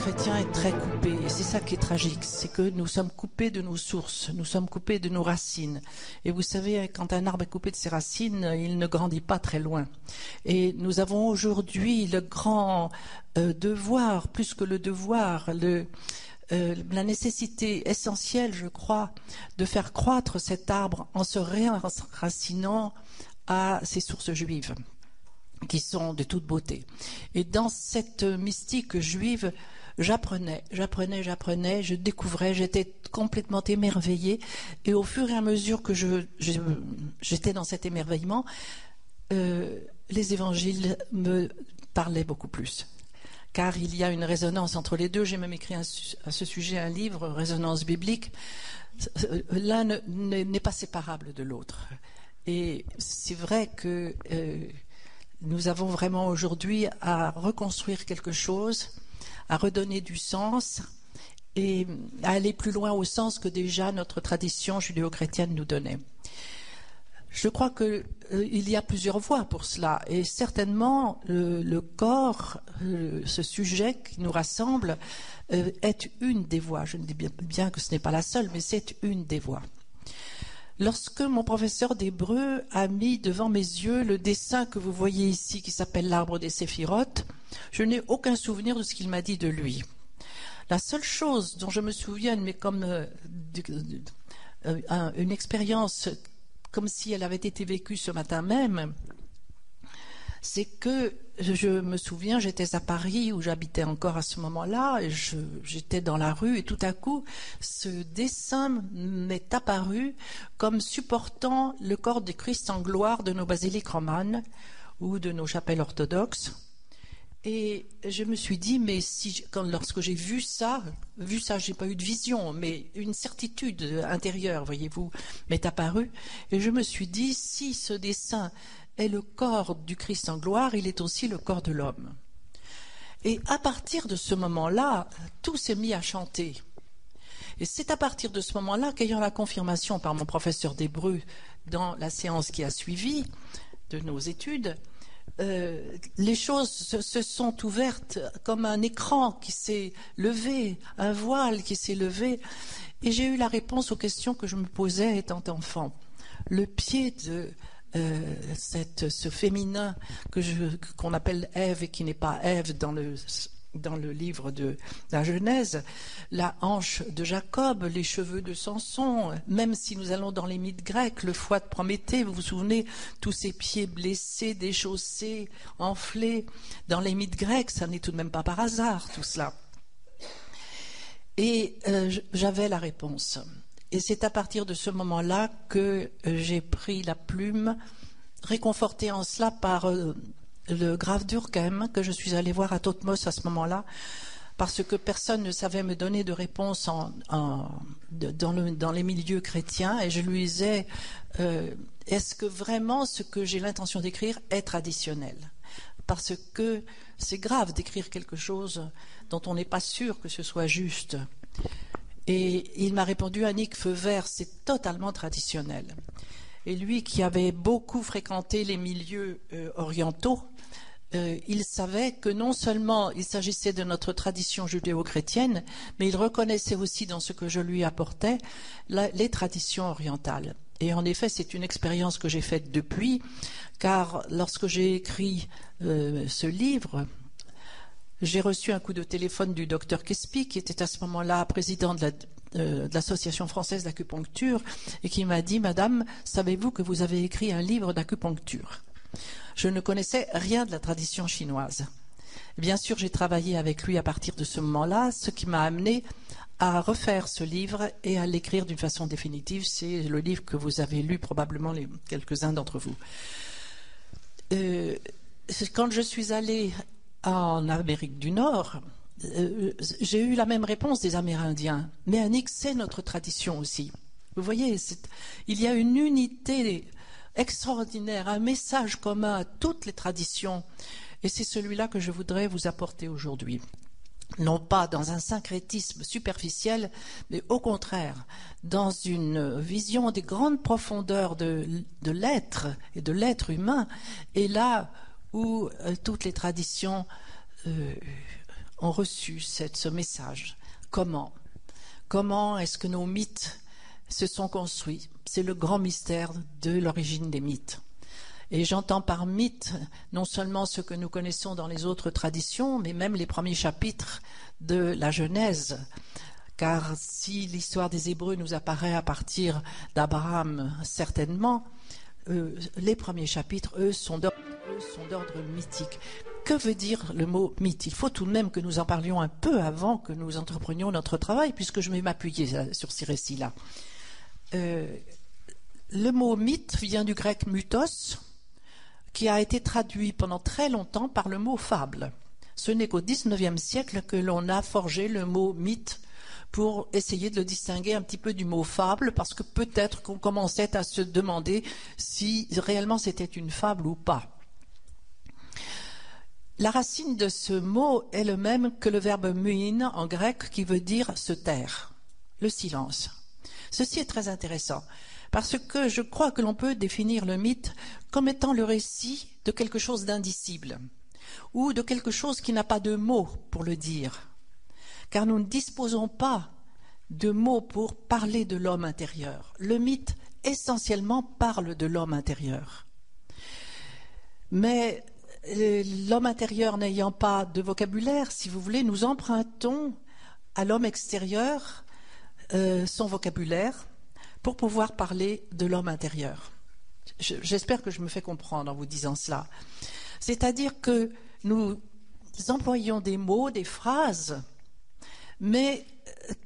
chrétien est très coupé, et c'est ça qui est tragique, c'est que nous sommes coupés de nos sources, nous sommes coupés de nos racines. Et vous savez, quand un arbre est coupé de ses racines, il ne grandit pas très loin. Et nous avons aujourd'hui le grand devoir, plus que le devoir, la nécessité essentielle, je crois, de faire croître cet arbre en se réenracinant à ses sources juives, qui sont de toute beauté. Et dans cette mystique juive, j'apprenais, je découvrais, j'étais complètement émerveillée, et au fur et à mesure que j'étais dans cet émerveillement, les évangiles me parlaient beaucoup plus. Car il y a une résonance entre les deux. J'ai même écrit à ce sujet un livre, Résonance biblique. L'un n'est pas séparable de l'autre. Et c'est vrai que nous avons vraiment aujourd'hui à reconstruire quelque chose, à redonner du sens et à aller plus loin au sens que déjà notre tradition judéo-chrétienne nous donnait. Je crois qu'il y a plusieurs voies pour cela, et certainement le corps, ce sujet qui nous rassemble, est une des voies. Je ne dis bien que ce n'est pas la seule, mais c'est une des voies. Lorsque mon professeur d'hébreu a mis devant mes yeux le dessin que vous voyez ici, qui s'appelle l'arbre des séphirotes, je n'ai aucun souvenir de ce qu'il m'a dit de lui. La seule chose dont je me souviens, mais comme une expérience, comme si elle avait été vécue ce matin même, c'est que je me souviens, j'étais à Paris où j'habitais encore à ce moment-là, et j'étais dans la rue et tout à coup, ce dessin m'est apparu comme supportant le corps du Christ en gloire de nos basiliques romanes ou de nos chapelles orthodoxes. Et je me suis dit, mais lorsque j'ai vu ça, j'ai pas eu de vision, mais une certitude intérieure, voyez-vous, m'est apparue. Et je me suis dit, si ce dessin est le corps du Christ en gloire, il est aussi le corps de l'homme. Et à partir de ce moment-là, tout s'est mis à chanter. Et c'est à partir de ce moment-là qu'ayant la confirmation par mon professeur d'hébreu dans la séance qui a suivi de nos études, les choses se sont ouvertes comme un écran qui s'est levé, un voile qui s'est levé, et j'ai eu la réponse aux questions que je me posais étant enfant. Le pied de ce féminin qu'on appelle Ève et qui n'est pas Ève dans le livre de la Genèse, la hanche de Jacob, les cheveux de Samson, même si nous allons dans les mythes grecs, le foie de Prométhée, vous vous souvenez, tous ces pieds blessés, déchaussés, enflés, dans les mythes grecs, ça n'est tout de même pas par hasard tout cela. Et j'avais la réponse. Et c'est à partir de ce moment-là que j'ai pris la plume, réconfortée en cela par le Grave Durkheim, que je suis allée voir à Thotmos à ce moment-là, parce que personne ne savait me donner de réponse dans les milieux chrétiens, et je lui disais, est-ce que vraiment ce que j'ai l'intention d'écrire est traditionnel ? Parce que c'est grave d'écrire quelque chose dont on n'est pas sûr que ce soit juste. Et il m'a répondu, Annick, feu vert, c'est totalement traditionnel. Et lui, qui avait beaucoup fréquenté les milieux orientaux, il savait que non seulement il s'agissait de notre tradition judéo-chrétienne, mais il reconnaissait aussi dans ce que je lui apportais les traditions orientales. Et en effet, c'est une expérience que j'ai faite depuis, car lorsque j'ai écrit ce livre, j'ai reçu un coup de téléphone du docteur Kespi, qui était à ce moment-là président de l'Association française d'acupuncture, et qui m'a dit, Madame, savez-vous que vous avez écrit un livre d'acupuncture ? Je ne connaissais rien de la tradition chinoise. Bien sûr, j'ai travaillé avec lui à partir de ce moment-là, ce qui m'a amené à refaire ce livre et à l'écrire d'une façon définitive. C'est le livre que vous avez lu, probablement quelques-uns d'entre vous. Quand je suis allée en Amérique du Nord, j'ai eu la même réponse des Amérindiens. Mais Annick, c'est notre tradition aussi. Vous voyez, il y a une unité extraordinaire, un message commun à toutes les traditions. Et c'est celui-là que je voudrais vous apporter aujourd'hui. Non pas dans un syncrétisme superficiel, mais au contraire, dans une vision des grandes profondeurs de l'être et de l'être humain, et là où toutes les traditions ont reçu ce message. Comment est-ce que nos mythes se sont construits? C'est le grand mystère de l'origine des mythes. Et j'entends par mythe non seulement ce que nous connaissons dans les autres traditions, mais même les premiers chapitres de la Genèse. Car si l'histoire des Hébreux nous apparaît à partir d'Abraham, certainement, les premiers chapitres, eux, sont d'ordre mythique. Que veut dire le mot mythe? Il faut tout de même que nous en parlions un peu avant que nous entreprenions notre travail, puisque je vais m'appuyer sur ces récits-là. Le mot mythe vient du grec mythos, qui a été traduit pendant très longtemps par le mot fable. Ce n'est qu'au XIXe siècle que l'on a forgé le mot mythe pour essayer de le distinguer un petit peu du mot fable, parce que peut-être qu'on commençait à se demander si réellement c'était une fable ou pas. La racine de ce mot est le même que le verbe muin en grec, qui veut dire se taire, le silence. Ceci est très intéressant, parce que je crois que l'on peut définir le mythe comme étant le récit de quelque chose d'indicible, ou de quelque chose qui n'a pas de mots pour le dire, car nous ne disposons pas de mots pour parler de l'homme intérieur. Le mythe, essentiellement, parle de l'homme intérieur. Mais l'homme intérieur n'ayant pas de vocabulaire, si vous voulez, nous empruntons à l'homme extérieur son vocabulaire pour pouvoir parler de l'homme intérieur. J'espère que je me fais comprendre en vous disant cela. C'est-à-dire que nous employons des mots, des phrases, mais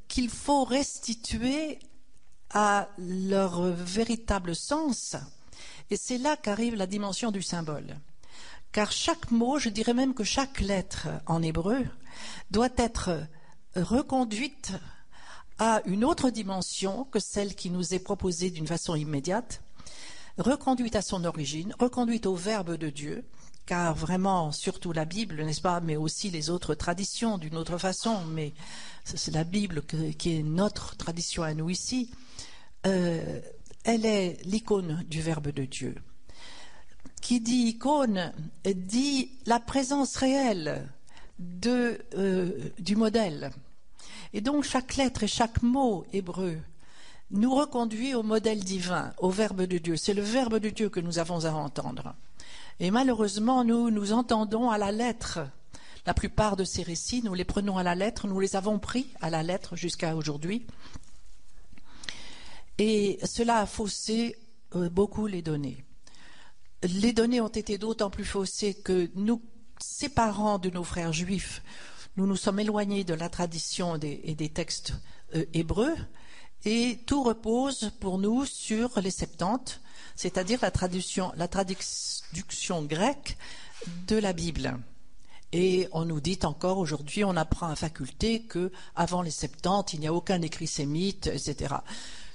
qu'il faut restituer à leur véritable sens. Et c'est là qu'arrive la dimension du symbole. Car chaque mot, je dirais même que chaque lettre en hébreu, doit être reconduite à une autre dimension que celle qui nous est proposée d'une façon immédiate, reconduite à son origine, reconduite au Verbe de Dieu, car vraiment, surtout la Bible, n'est-ce pas, mais aussi les autres traditions d'une autre façon, mais c'est la Bible qui est notre tradition à nous ici, elle est l'icône du Verbe de Dieu. Qui dit icône dit la présence réelle du modèle. Et donc chaque lettre et chaque mot hébreu nous reconduit au modèle divin, au Verbe de Dieu. C'est le Verbe de Dieu que nous avons à entendre. Et malheureusement, nous entendons à la lettre. La plupart de ces récits, nous les prenons à la lettre, nous les avons pris à la lettre jusqu'à aujourd'hui. Et cela a faussé beaucoup les données. Les données ont été d'autant plus faussées que nous, séparant de nos frères juifs, nous nous sommes éloignés de la tradition et des textes hébreux, et tout repose pour nous sur les Septante, c'est-à-dire la traduction grecque de la Bible. Et on nous dit encore aujourd'hui, on apprend à faculté que avant les Septante, il n'y a aucun écrit sémite, etc.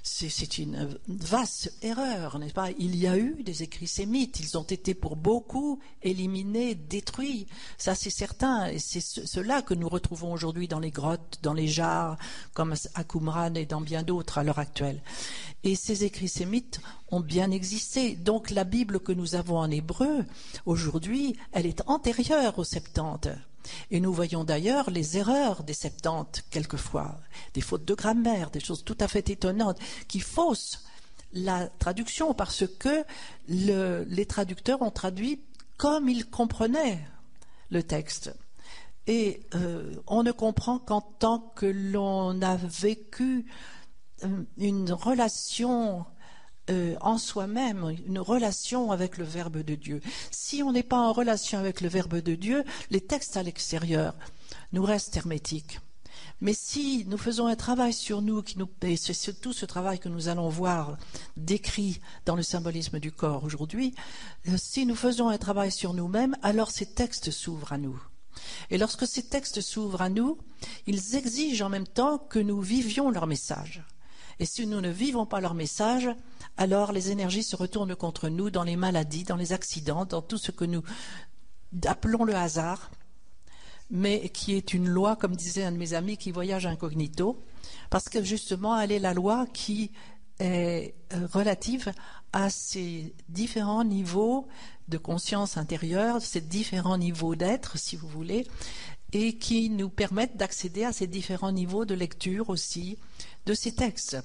C'est une vaste erreur, n'est-ce pas? Il y a eu des écrits sémites, ils ont été pour beaucoup éliminés, détruits, ça c'est certain, et c'est cela que nous retrouvons aujourd'hui dans les grottes, dans les jarres, comme à Qumran et dans bien d'autres à l'heure actuelle. Et ces écrits sémites ont bien existé, donc la Bible que nous avons en hébreu, aujourd'hui, elle est antérieure aux Septante. Et nous voyons d'ailleurs les erreurs des Septante, quelquefois, des fautes de grammaire, des choses tout à fait étonnantes, qui faussent la traduction parce que les traducteurs ont traduit comme ils comprenaient le texte. Et on ne comprend qu'en tant que l'on a vécu une relation en soi-même, une relation avec le Verbe de Dieu. Si on n'est pas en relation avec le Verbe de Dieu, les textes à l'extérieur nous restent hermétiques. Mais si nous faisons un travail sur nous, et c'est tout ce travail que nous allons voir décrit dans le symbolisme du corps aujourd'hui, si nous faisons un travail sur nous-mêmes, alors ces textes s'ouvrent à nous. Et lorsque ces textes s'ouvrent à nous, ils exigent en même temps que nous vivions leur message. Et si nous ne vivons pas leur message, alors les énergies se retournent contre nous dans les maladies, dans les accidents, dans tout ce que nous appelons le hasard, mais qui est une loi, comme disait un de mes amis, qui voyage incognito, parce que justement, elle est la loi qui est relative à ces différents niveaux de conscience intérieure, ces différents niveaux d'être, si vous voulez, et qui nous permettent d'accéder à ces différents niveaux de lecture aussi de ces textes.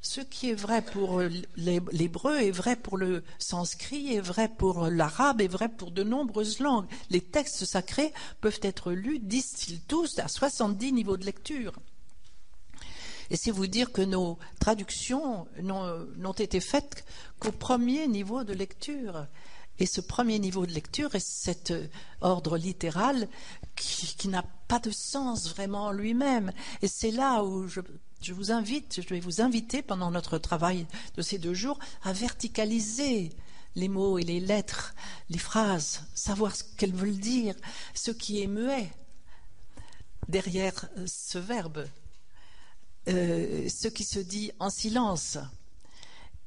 Ce qui est vrai pour l'hébreu est vrai pour le sanskrit, est vrai pour l'arabe, est vrai pour de nombreuses langues. Les textes sacrés peuvent être lus, disent-ils tous, à 70 niveaux de lecture. Et c'est vous dire que nos traductions n'ont été faites qu'au premier niveau de lecture. Et ce premier niveau de lecture est cet ordre littéral qui n'a pas de sens vraiment en lui-même. Et c'est là où je vais vous inviter pendant notre travail de ces 2 jours à verticaliser les mots et les lettres, les phrases, savoir ce qu'elles veulent dire, ce qui est muet derrière ce verbe, ce qui se dit en silence.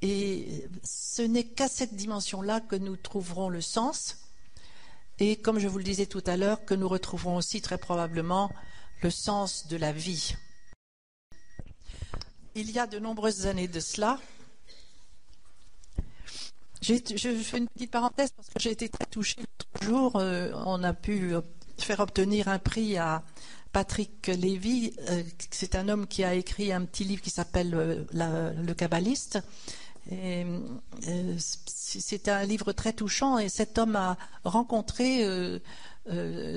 Et ce n'est qu'à cette dimension-là que nous trouverons le sens et, comme je vous le disais tout à l'heure, que nous retrouverons aussi très probablement le sens de la vie. Il y a de nombreuses années de cela, je fais une petite parenthèse parce que j'ai été très touchée l'autre jour. On a pu faire obtenir un prix à Patrick Lévy. C'est un homme qui a écrit un petit livre qui s'appelle Le Kabbaliste. C'est un livre très touchant et cet homme a rencontré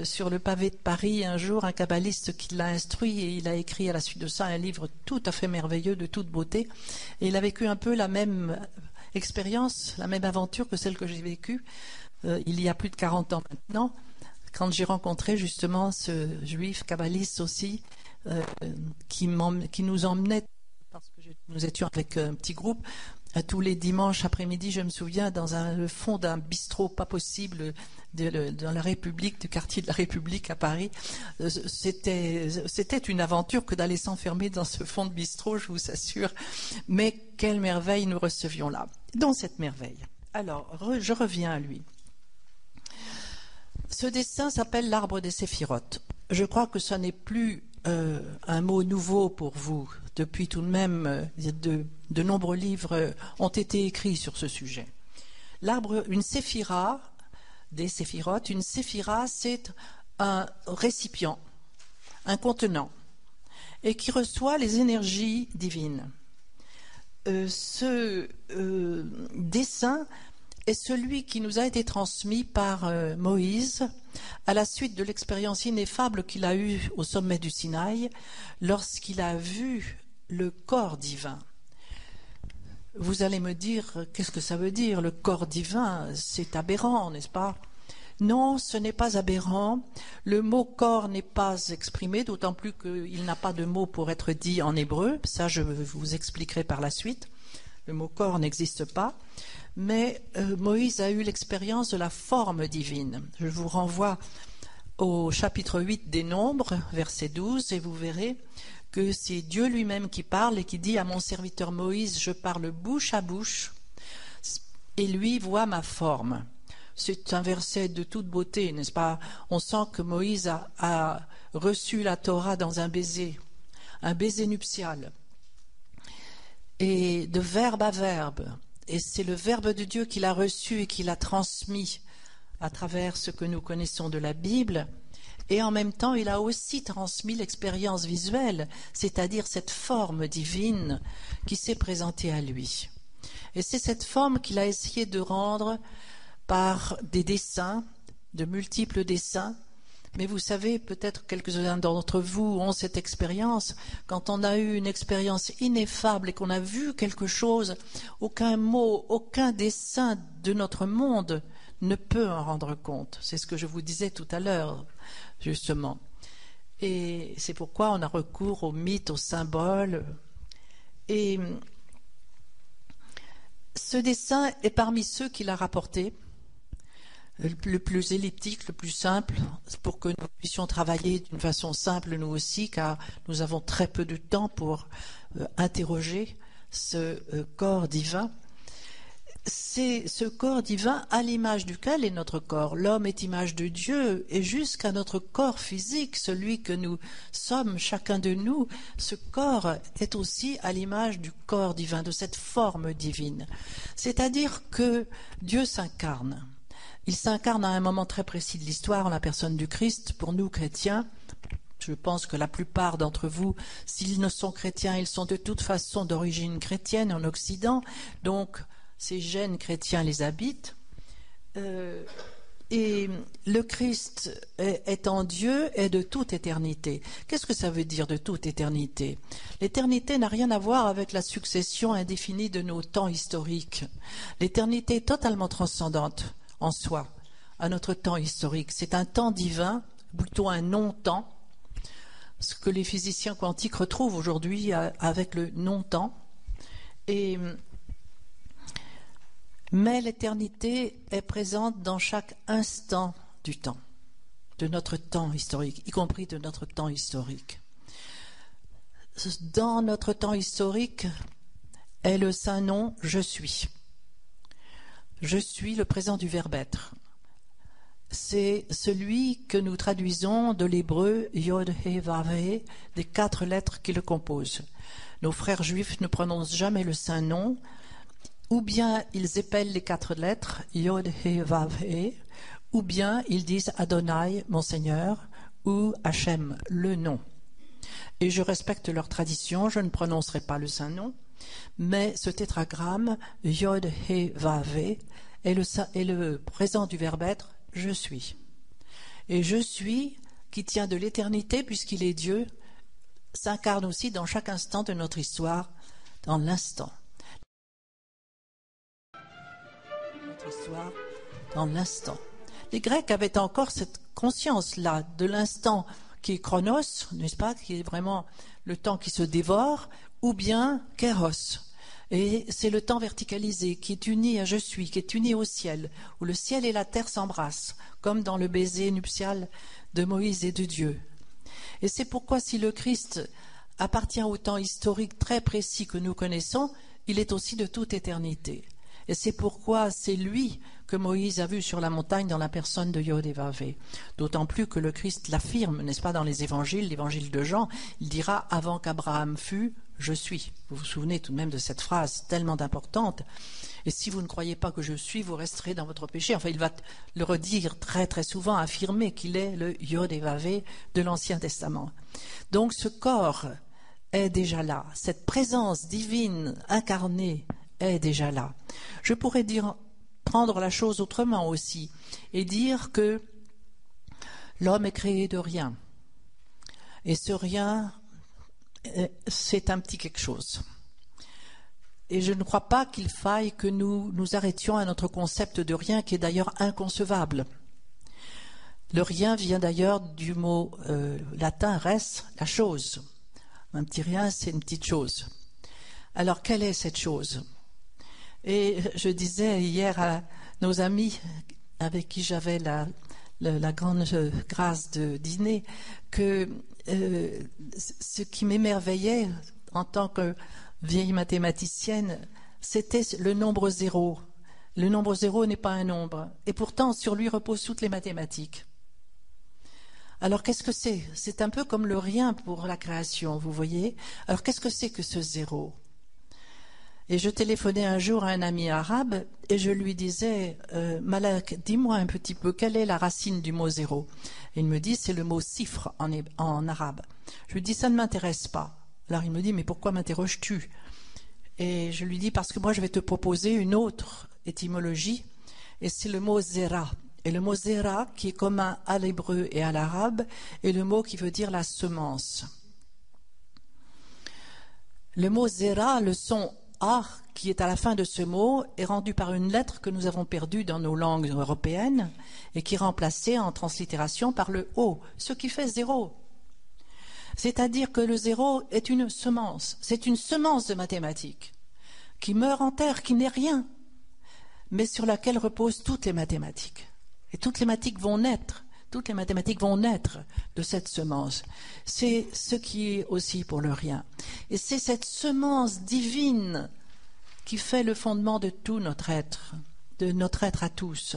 sur le pavé de Paris un jour un kabbaliste qui l'a instruit et il a écrit à la suite de ça un livre tout à fait merveilleux, de toute beauté. Et il a vécu un peu la même expérience, la même aventure que celle que j'ai vécue il y a plus de 40 ans maintenant, quand j'ai rencontré justement ce juif kabbaliste aussi qui nous emmenait, parce que nous étions avec un petit groupe, tous les dimanches après-midi, je me souviens, dans le fond d'un bistrot pas possible dans la République, du quartier de la République à Paris. C'était une aventure que d'aller s'enfermer dans ce fond de bistrot, je vous assure. Mais quelle merveille nous recevions là, dans cette merveille. Alors, je reviens à lui. Ce dessin s'appelle l'arbre des séphirotes. Je crois que ce n'est plus un mot nouveau pour vous. Depuis tout de même, de nombreux livres ont été écrits sur ce sujet. L'arbre, une séphira, des séphirotes, une séphira, c'est un récipient, un contenant, et qui reçoit les énergies divines. Ce dessin est celui qui nous a été transmis par Moïse à la suite de l'expérience ineffable qu'il a eue au sommet du Sinaï lorsqu'il a vu le corps divin. Vous allez me dire, qu'est-ce que ça veut dire, le corps divin? C'est aberrant, n'est-ce pas? Non, ce n'est pas aberrant. Le mot corps n'est pas exprimé, d'autant plus qu'il n'a pas de mot pour être dit en hébreu. Ça, je vous expliquerai par la suite. Le mot corps n'existe pas. Mais Moïse a eu l'expérience de la forme divine. Je vous renvoie au chapitre 8 des Nombres, verset 12, et vous verrez que c'est Dieu lui-même qui parle et qui dit à mon serviteur Moïse, je parle bouche à bouche, et lui voit ma forme. C'est un verset de toute beauté, n'est-ce pas? On sent que Moïse a reçu la Torah dans un baiser nuptial, et de verbe à verbe. Et c'est le Verbe de Dieu qu'il a reçu et qu'il a transmis à travers ce que nous connaissons de la Bible. Et en même temps, il a aussi transmis l'expérience visuelle, c'est-à-dire cette forme divine qui s'est présentée à lui. Et c'est cette forme qu'il a essayé de rendre par des dessins, de multiples dessins. Mais vous savez, peut-être quelques-uns d'entre vous ont cette expérience. Quand on a eu une expérience ineffable et qu'on a vu quelque chose, aucun mot, aucun dessin de notre monde ne peut en rendre compte. C'est ce que je vous disais tout à l'heure, justement. Et c'est pourquoi on a recours aux mythes, aux symboles. Et ce dessin est parmi ceux qu'il a rapportés, le plus elliptique, le plus simple, pour que nous puissions travailler d'une façon simple nous aussi, car nous avons très peu de temps pour interroger ce corps divin. C'est ce corps divin à l'image duquel est notre corps. L'homme est image de Dieu, et jusqu'à notre corps physique, celui que nous sommes, chacun de nous, ce corps est aussi à l'image du corps divin, de cette forme divine. C'est-à-dire que Dieu s'incarne. Il s'incarne à un moment très précis de l'histoire en la personne du Christ. Pour nous, chrétiens, je pense que la plupart d'entre vous, s'ils ne sont chrétiens, ils sont de toute façon d'origine chrétienne en Occident, donc ces gènes chrétiens les habitent. Et le Christ étant Dieu est de toute éternité. Qu'est-ce que ça veut dire de toute éternité? L'éternité n'a rien à voir avec la succession indéfinie de nos temps historiques. L'éternité est totalement transcendante en soi, à notre temps historique. C'est un temps divin, plutôt un non-temps, ce que les physiciens quantiques retrouvent aujourd'hui avec le non-temps. Mais l'éternité est présente dans chaque instant du temps, de notre temps historique, y compris de notre temps historique. Dans notre temps historique est le saint nom « Je suis ». Je suis le présent du verbe être. C'est celui que nous traduisons de l'hébreu Yod He Vav He, des 4 lettres qui le composent. Nos frères juifs ne prononcent jamais le saint nom, ou bien ils épellent les 4 lettres Yod He Vav He, ou bien ils disent Adonai, mon Seigneur, ou Hachem, le nom. Et je respecte leur tradition, je ne prononcerai pas le saint nom, mais ce tétragramme Yod He Vav He est le présent du verbe être je suis. Et je suis, qui tient de l'éternité puisqu'il est Dieu, s'incarne aussi dans chaque instant de notre histoire, dans l'instant. Notre histoire, dans l'instant. Les Grecs avaient encore cette conscience-là de l'instant qui est chronos, n'est-ce pas, qui est vraiment le temps qui se dévore, ou bien kéros. Et c'est le temps verticalisé qui est uni à je suis, qui est uni au ciel, où le ciel et la terre s'embrassent, comme dans le baiser nuptial de Moïse et de Dieu. Et c'est pourquoi si le Christ appartient au temps historique très précis que nous connaissons, il est aussi de toute éternité. Et c'est pourquoi c'est lui que Moïse a vu sur la montagne dans la personne de Yod He Vav He. D'autant plus que le Christ l'affirme, n'est-ce pas, dans les évangiles, l'évangile de Jean, il dira « Avant qu'Abraham fût, je suis ». Vous vous souvenez tout de même de cette phrase tellement importante. Et si vous ne croyez pas que je suis, vous resterez dans votre péché. Enfin, il va le redire très très souvent, affirmer qu'il est le Yod He Vav He de l'Ancien Testament. Donc ce corps est déjà là, cette présence divine incarnée est déjà là. Je pourrais prendre la chose autrement aussi et dire que l'homme est créé de rien. Et ce rien, c'est un petit quelque chose. Et je ne crois pas qu'il faille que nous nous arrêtions à notre concept de rien qui est d'ailleurs inconcevable. Le rien vient d'ailleurs du mot latin res, la chose. Un petit rien, c'est une petite chose. Alors, quelle est cette chose ? Et je disais hier à nos amis avec qui j'avais la grande grâce de dîner que ce qui m'émerveillait en tant que vieille mathématicienne, c'était le nombre zéro. Le nombre zéro n'est pas un nombre. Et pourtant, sur lui reposent toutes les mathématiques. Alors, qu'est-ce que c'est ? C'est un peu comme le rien pour la création, vous voyez ? Alors, qu'est-ce que c'est que ce zéro ? Et je téléphonais un jour à un ami arabe et je lui disais « Malak, dis-moi un petit peu, quelle est la racine du mot zéro ?» Et il me dit « C'est le mot cifre en arabe. » Je lui dis « Ça ne m'intéresse pas. » Alors il me dit « Mais pourquoi m'interroges-tu » Et je lui dis « Parce que moi je vais te proposer une autre étymologie et c'est le mot zera. » Et le mot zera, qui est commun à l'hébreu et à l'arabe, est le mot qui veut dire la semence. Le mot zera, le son A qui est à la fin de ce mot est rendu par une lettre que nous avons perdue dans nos langues européennes et qui est remplacée en translittération par le O, ce qui fait zéro. C'est-à-dire que le zéro est une semence, c'est une semence de mathématiques qui meurt en terre, qui n'est rien, mais sur laquelle reposent toutes les mathématiques. Et toutes les mathématiques vont naître de cette semence. C'est ce qui est aussi pour le rien. Et c'est cette semence divine qui fait le fondement de tout notre être à tous.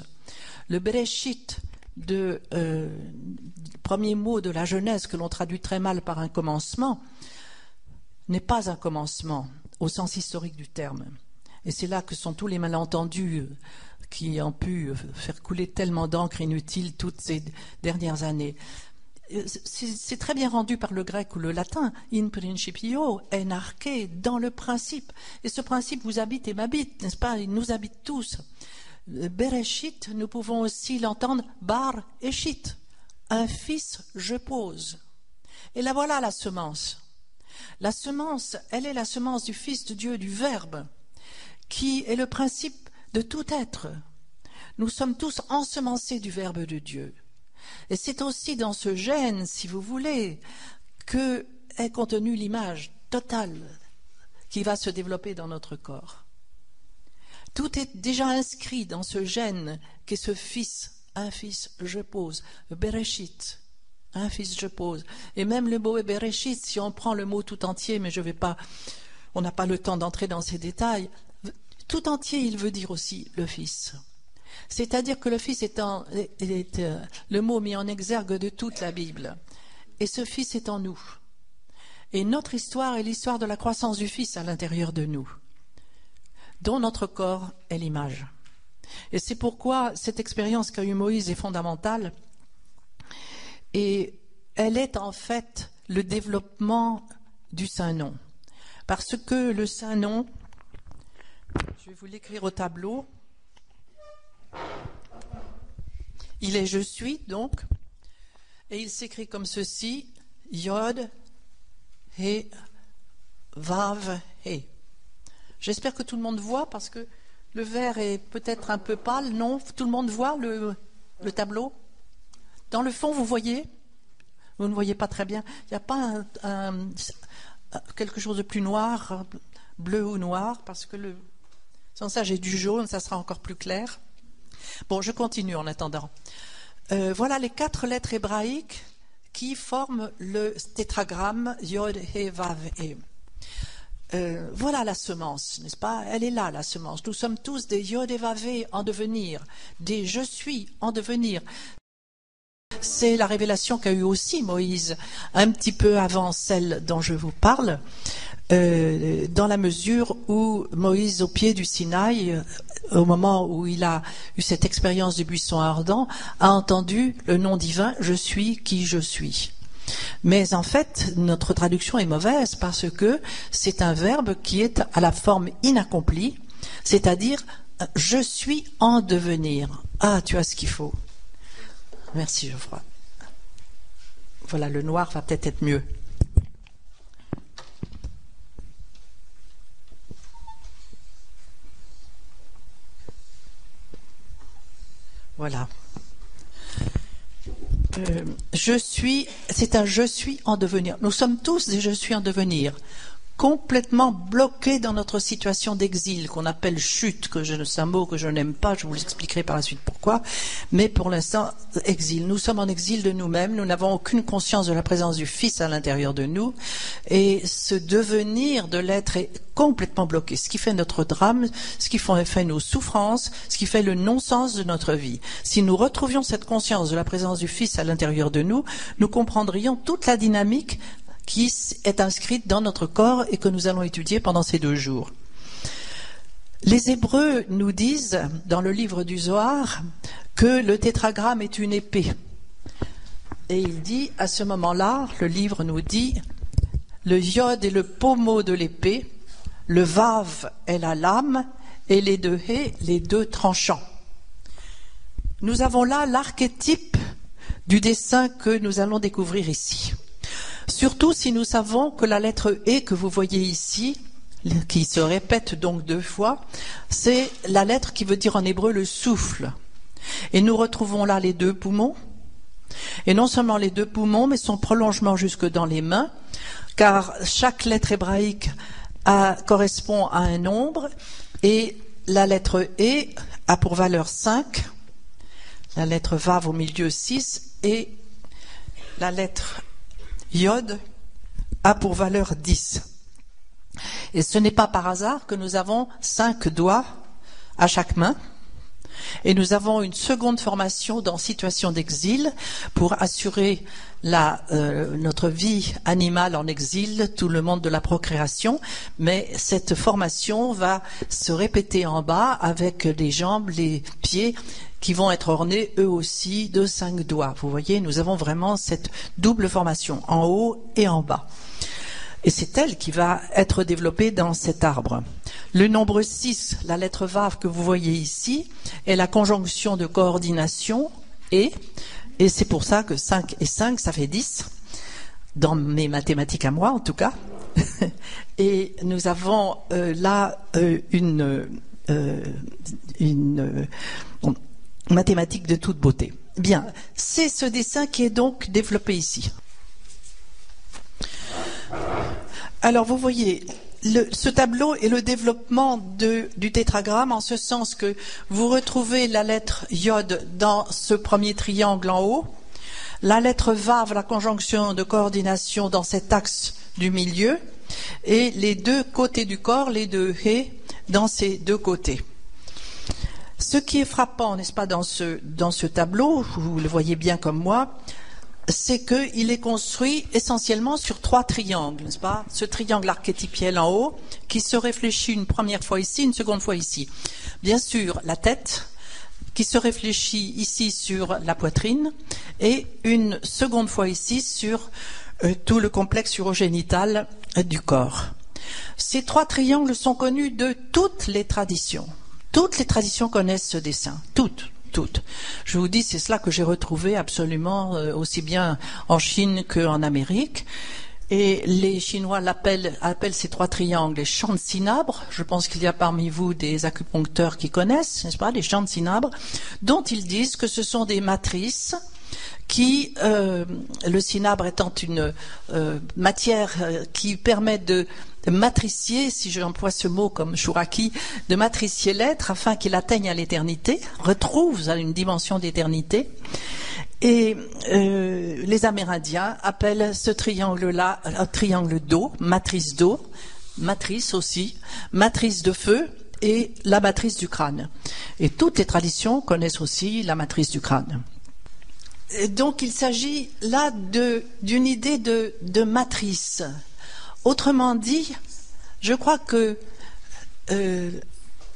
Le Bereshit, premier mot de la Genèse que l'on traduit très mal par un commencement, n'est pas un commencement au sens historique du terme. Et c'est là que sont tous les malentendus qui ont pu faire couler tellement d'encre inutile toutes ces dernières années. C'est très bien rendu par le grec ou le latin. In principio, enarché, dans le principe. Et ce principe vous habite et m'habite, n'est-ce pas? Il nous habite tous. Bereshit, nous pouvons aussi l'entendre bar eshit. Un fils, je pose. Et là voilà la semence. La semence, elle est la semence du Fils de Dieu, du Verbe, qui est le principe de tout être. Nous sommes tous ensemencés du Verbe de Dieu. Et c'est aussi dans ce gène, si vous voulez, que est contenue l'image totale qui va se développer dans notre corps. Tout est déjà inscrit dans ce gène qu'est ce fils, un fils, je pose, Bereshit, un fils, je pose. Et même le mot Bereshit, si on prend le mot tout entier, mais on n'a pas le temps d'entrer dans ces détails, tout entier, il veut dire aussi le fils. C'est-à-dire que le Fils est le mot mis en exergue de toute la Bible. Et ce Fils est en nous. Et notre histoire est l'histoire de la croissance du Fils à l'intérieur de nous, dont notre corps est l'image. Et c'est pourquoi cette expérience qu'a eue Moïse est fondamentale. Et elle est en fait le développement du Saint-Nom. Parce que le Saint-Nom, je vais vous l'écrire au tableau, il est « je suis » donc, et il s'écrit comme ceci, Yod, He, Vav, He. J'espère que tout le monde voit, parce que le vert est peut-être un peu pâle, non? Tout le monde voit le tableau? Dans le fond, vous voyez? Vous ne voyez pas très bien. Il n'y a pas quelque chose de plus noir, bleu ou noir, parce que sans ça j'ai du jaune, ça sera encore plus clair. Bon, je continue en attendant. Voilà les 4 lettres hébraïques qui forment le tétragramme Yod, He, Vav, He. Voilà la semence, n'est-ce pas? Elle est là, la semence. Nous sommes tous des Yod et Vav He en devenir, des je suis en devenir. C'est la révélation qu'a eue aussi Moïse, un petit peu avant celle dont je vous parle, dans la mesure où Moïse, au pied du Sinaï, au moment où il a eu cette expérience du buisson ardent, a entendu le nom divin « Je suis qui je suis ». Mais en fait, notre traduction est mauvaise parce que c'est un verbe qui est à la forme inaccomplie, c'est-à-dire « je suis en devenir ». Ah, tu as ce qu'il faut. Merci Geoffroy. Voilà, le noir va peut-être être mieux. Voilà. C'est un je suis en devenir. Nous sommes tous des je suis en devenir, complètement bloqués dans notre situation d'exil, qu'on appelle chute, c'est un mot que je n'aime pas, je vous l'expliquerai par la suite pourquoi, mais pour l'instant, exil. Nous sommes en exil de nous-mêmes, nous n'avons aucune conscience de la présence du Fils à l'intérieur de nous, et ce devenir de l'être est complètement bloqué, ce qui fait notre drame, ce qui fait nos souffrances, ce qui fait le non-sens de notre vie. Si nous retrouvions cette conscience de la présence du Fils à l'intérieur de nous, nous comprendrions toute la dynamique qui est inscrite dans notre corps et que nous allons étudier pendant ces 2 jours. Les Hébreux nous disent, dans le livre du Zohar, que le tétragramme est une épée. Et il dit, à ce moment-là, le livre nous dit, le Yod est le pommeau de l'épée, le Vav est la lame, et les 2 He, les 2 tranchants. Nous avons là l'archétype du dessin que nous allons découvrir ici. Surtout si nous savons que la lettre E que vous voyez ici, qui se répète donc 2 fois, c'est la lettre qui veut dire en hébreu le souffle. Et nous retrouvons là les 2 poumons, et non seulement les 2 poumons, mais son prolongement jusque dans les mains, car chaque lettre hébraïque correspond à un nombre, et la lettre E a pour valeur 5, la lettre Vav au milieu 6, et la lettre Yod a pour valeur 10. Et ce n'est pas par hasard que nous avons 5 doigts à chaque main, Et nous avons une seconde formation dans situation d'exil pour assurer notre vie animale en exil, tout le monde de la procréation. Mais cette formation va se répéter en bas avec les jambes, les pieds qui vont être ornés eux aussi de 5 doigts. Vous voyez, nous avons vraiment cette double formation en haut et en bas. Et c'est elle qui va être développée dans cet arbre. Le nombre 6, la lettre Vav que vous voyez ici, est la conjonction de coordination et c'est pour ça que 5 et 5, ça fait 10, dans mes mathématiques à moi en tout cas. Et nous avons là une mathématique de toute beauté. Bien, c'est ce dessin qui est donc développé ici. Alors vous voyez, ce tableau est le développement du tétragramme en ce sens que vous retrouvez la lettre Yod dans ce premier triangle en haut, la lettre Vav, la conjonction de coordination dans cet axe du milieu et les deux côtés du corps, les deux He, dans ces deux côtés. Ce qui est frappant, n'est-ce pas, dans ce tableau, vous le voyez bien comme moi, c'est qu'il est construit essentiellement sur 3 triangles, n'est-ce pas? Ce triangle archétypiel en haut, qui se réfléchit une première fois ici, une seconde fois ici. Bien sûr, la tête, qui se réfléchit ici sur la poitrine, et une seconde fois ici sur tout le complexe urogénital du corps. Ces 3 triangles sont connus de toutes les traditions. Toutes les traditions connaissent ce dessin, toutes. Je vous dis, c'est cela que j'ai retrouvé absolument aussi bien en Chine qu'en Amérique. Et les Chinois appellent ces 3 triangles les champs de cinabre. Je pense qu'il y a parmi vous des acupuncteurs qui connaissent, n'est-ce pas, les champs de cinabre, dont ils disent que ce sont des matrices qui, le cinabre étant une matière qui permet de matricier, si j'emploie ce mot comme Chouraki, de matricier l'être afin qu'il atteigne à l'éternité, retrouve à une dimension d'éternité. Et les Amérindiens appellent ce triangle-là un triangle d'eau, matrice aussi, matrice de feu et la matrice du crâne. Et toutes les traditions connaissent aussi la matrice du crâne. Et donc il s'agit là d'une idée de matrice. Autrement dit, je crois que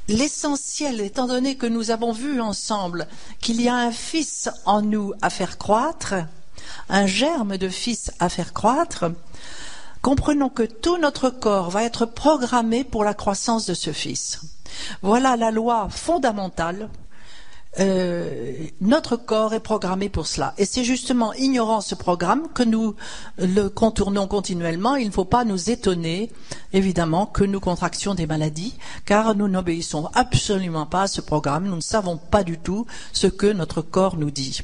l'essentiel, étant donné que nous avons vu ensemble qu'il y a un fils en nous à faire croître, un germe de fils à faire croître, comprenons que tout notre corps va être programmé pour la croissance de ce fils. Voilà la loi fondamentale. Notre corps est programmé pour cela. Et c'est justement ignorant ce programme que nous le contournons continuellement. Il ne faut pas nous étonner, évidemment, que nous contractions des maladies, car nous n'obéissons absolument pas à ce programme. Nous ne savons pas du tout ce que notre corps nous dit.